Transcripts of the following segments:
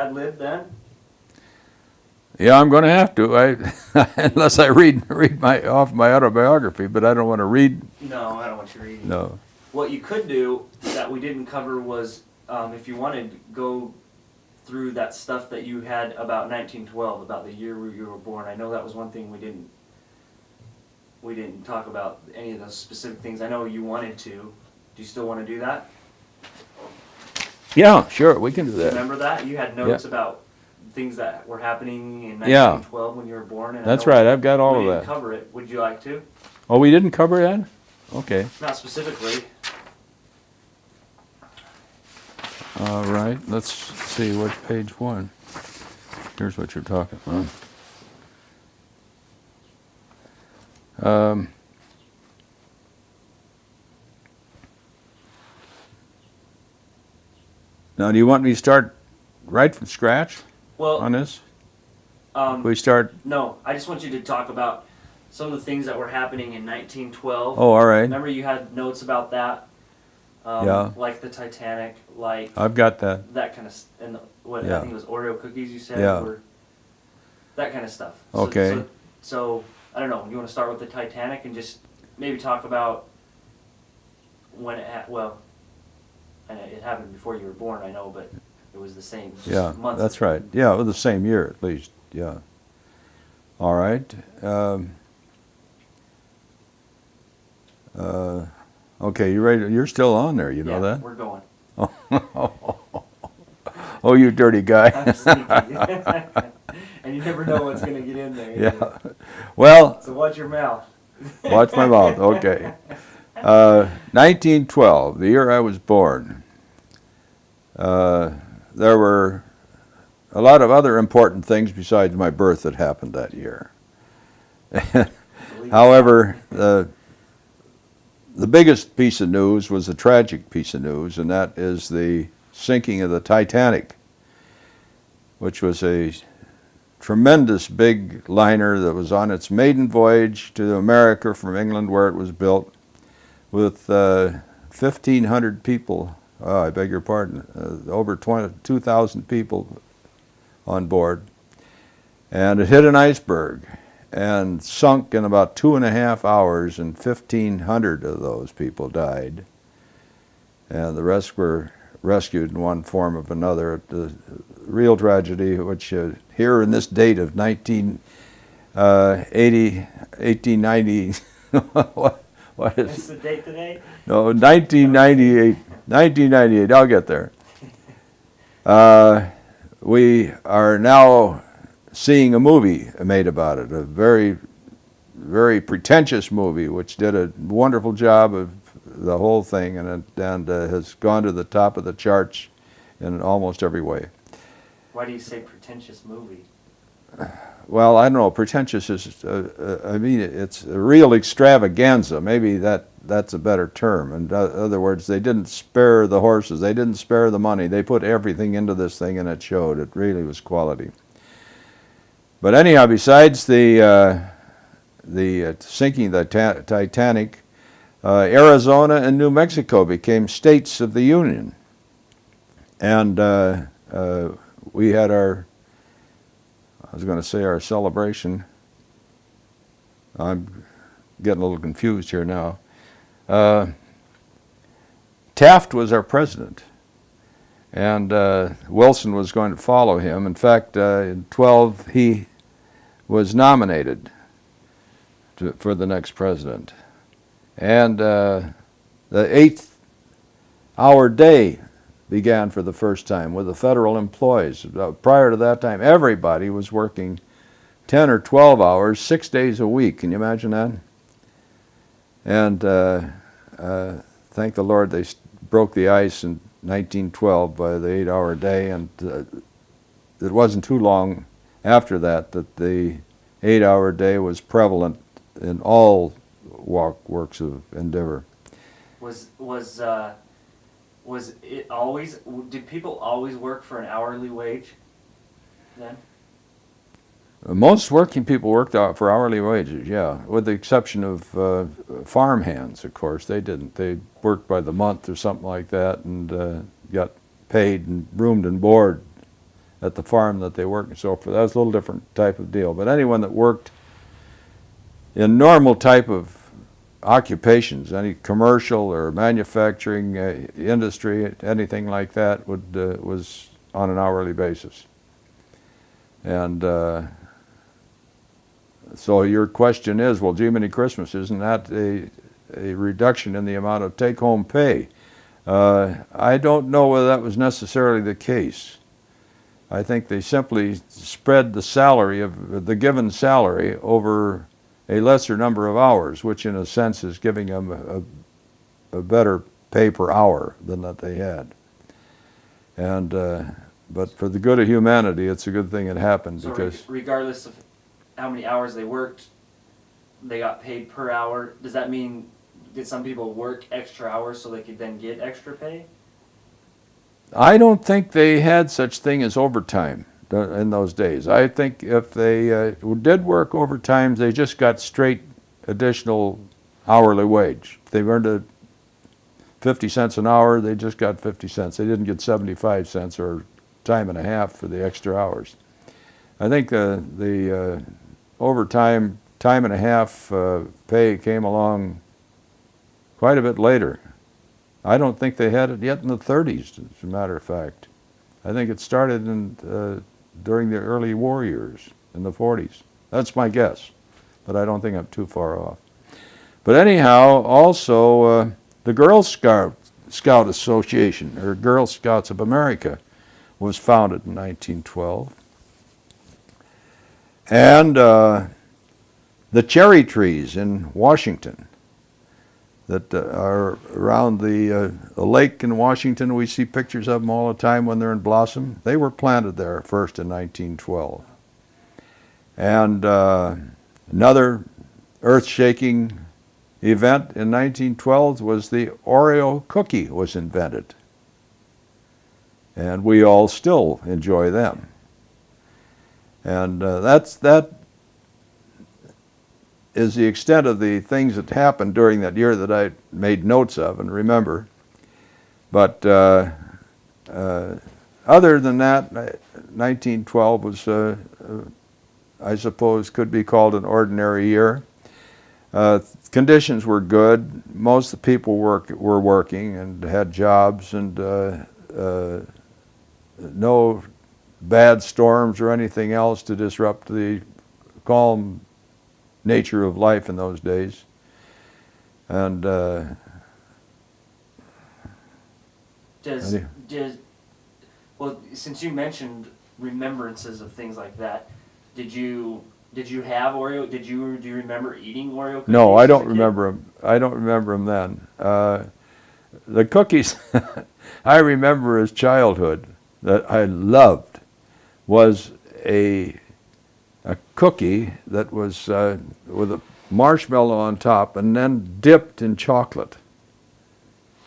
Live then? Yeah, I'm going to have to. Unless I read my autobiography, but I don't want to read. No, I don't want you reading. No. What you could do that we didn't cover was, if you wanted, go through that stuff that you had about 1912, about the year you were born. I know that was one thing we didn't talk about any of those specific things. I know you wanted to. Do you still want to do that? Yeah, sure, we can do that. Remember that? You had notes Yeah. about things that were happening in Yeah. 1912 when you were born. And That's right, I've got all we of didn't that. cover it. Would you like to? Oh, we didn't cover that? Okay. Not specifically. All right, let's see, what's page 1? Here's what you're talking about. Now, do you want me to start right from scratch Well, on this? We start, no, I just want you to talk about some of the things that were happening in 1912. oh, all right, Remember you had notes about that? Yeah. Like the Titanic, like I've got that. that kind of, and what I Yeah. think it was Oreo cookies you said, Yeah. were that kind of stuff. Okay. So, I don't know, you want to start with the Titanic and just maybe talk about when well, and it happened before you were born, I know, but it was the same Yeah, month. that's right. Yeah, it was the same year at least, yeah. All right. Okay, you ready? You're still on there, you know Yeah, that? we're going. Oh, you dirty guy. I'm sneaky. And you never know what's going to get in there. Yeah. Well, So watch your mouth. watch my mouth. Okay. 1912, the year I was born. There were a lot of other important things besides my birth that happened that year. However, the biggest piece of news was a tragic piece of news, and that is the sinking of the Titanic, which was a tremendous big liner that was on its maiden voyage to America from England, where it was built, with 1,500 people, I beg your pardon, over 2,000 people on board. And it hit an iceberg and sunk in about 2.5 hours, and 1,500 of those people died. And the rest were rescued in one form or another. The real tragedy, which here in this date of 1890, what is What's the date today? No, 1998. 1998, I'll get there. We are now seeing a movie made about it, a very, very pretentious movie, which did a wonderful job of the whole thing, and has gone to the top of the charts in almost every way. Why do you say pretentious movie? Well, I don't know. Pretentious is, I mean, it's a real extravaganza. Maybe that's a better term. In other words, they didn't spare the horses. They didn't spare the money. They put everything into this thing, and it showed. It really was quality. But anyhow, besides the sinking of the Titanic, Arizona and New Mexico became states of the Union. And we had our celebration. I'm getting a little confused here now. Taft was our president, and Wilson was going to follow him. In fact, in 12, he was nominated for the next president. And the 8th-hour day began for the first time with the federal employees. Prior to that time, everybody was working 10 or 12 hours, 6 days a week. Can you imagine that? And thank the Lord they broke the ice in 1912 by the 8-hour day, and it wasn't too long after that the 8-hour day was prevalent in all works of endeavor. Was it always? Did people always work for an hourly wage? Then. Most working people worked out for hourly wages, yeah, with the exception of farm hands, of course. They didn't. They worked by the month or something like that, and got paid and roomed and board at the farm that they worked and so forth. That was a little different type of deal. But anyone that worked in normal type of occupations, any commercial or manufacturing industry, anything like that, was on an hourly basis. And so your question is, well, Jiminy Christmas, isn't that a reduction in the amount of take-home pay? I don't know whether that was necessarily the case. I think they simply spread the salary of the given salary over a lesser number of hours, which in a sense is giving them a better pay per hour than that they had. And but for the good of humanity, it's a good thing it happened, So because regardless of how many hours they worked, they got paid per hour. Does that mean, did some people work extra hours so they could then get extra pay? I don't think they had such thing as overtime in those days. I think if they did work overtime, they just got straight additional hourly wage. If they earned 50 cents an hour, they just got 50 cents. They didn't get 75 cents or time and a half for the extra hours. I think the overtime, time and a half pay came along quite a bit later. I don't think they had it yet in the 30s, as a matter of fact. I think it started during the early war years, in the 40s. That's my guess, but I don't think I'm too far off. But anyhow, also the Girl Scout Association, or Girl Scouts of America, was founded in 1912. And the cherry trees in Washington that are around the lake in Washington, we see pictures of them all the time when they're in blossom. They were planted there first in 1912. And another earth-shaking event in 1912 was the Oreo cookie was invented. And we all still enjoy them. And that is the extent of the things that happened during that year that I made notes of and remember. But other than that, 1912 was, I suppose, could be called an ordinary year. Conditions were good. Most of the people were working and had jobs, and no bad storms or anything else to disrupt the calm nature of life in those days. And well, since you mentioned remembrances of things like that, did you have Oreo? Do you remember eating Oreo cookies? No, I don't as a kid? remember them. I don't remember them then. The cookies I remember as childhood that I loved was a cookie that was with a marshmallow on top and then dipped in chocolate.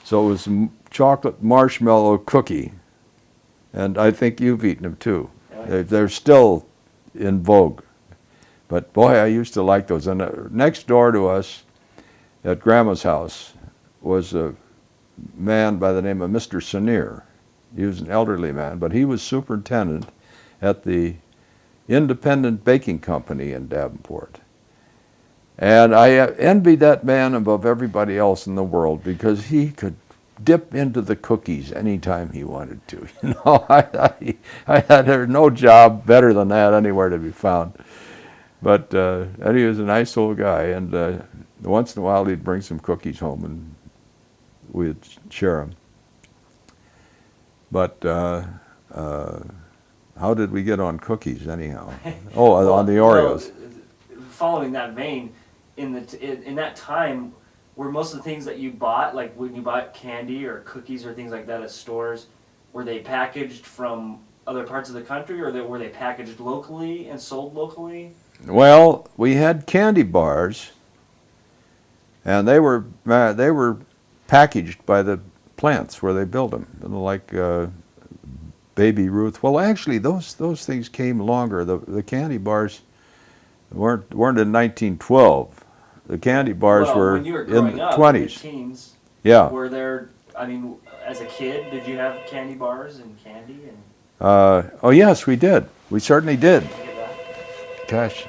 So it was chocolate marshmallow cookie, and I think you've eaten them too. Yeah. They're still in vogue. But boy, I used to like those. And next door to us at Grandma's house was a man by the name of Mr. Senier. He was an elderly man, but he was superintendent at the Independent Baking Company in Davenport. And I envied that man above everybody else in the world because he could dip into the cookies anytime he wanted to. You know, I had no job better than that anywhere to be found. But and he was a nice old guy, and once in a while he'd bring some cookies home and we'd share them. But how did we get on cookies anyhow? Oh, Well, on the Oreos. Following that vein, in that time, were most of the things that you bought, like when you bought candy or cookies or things like that at stores, were they packaged from other parts of the country, or were they packaged locally and sold locally? Well, we had candy bars, and they were packaged by the plants where they built them, like Baby Ruth. Well, actually, those things came longer. The candy bars weren't in 1912. The candy bars were when you were in growing the up, 20s. in your teens, Yeah. were there? I mean, as a kid, did you have candy bars and candy? And Oh yes, we did. We certainly did. Look at that. Gosh,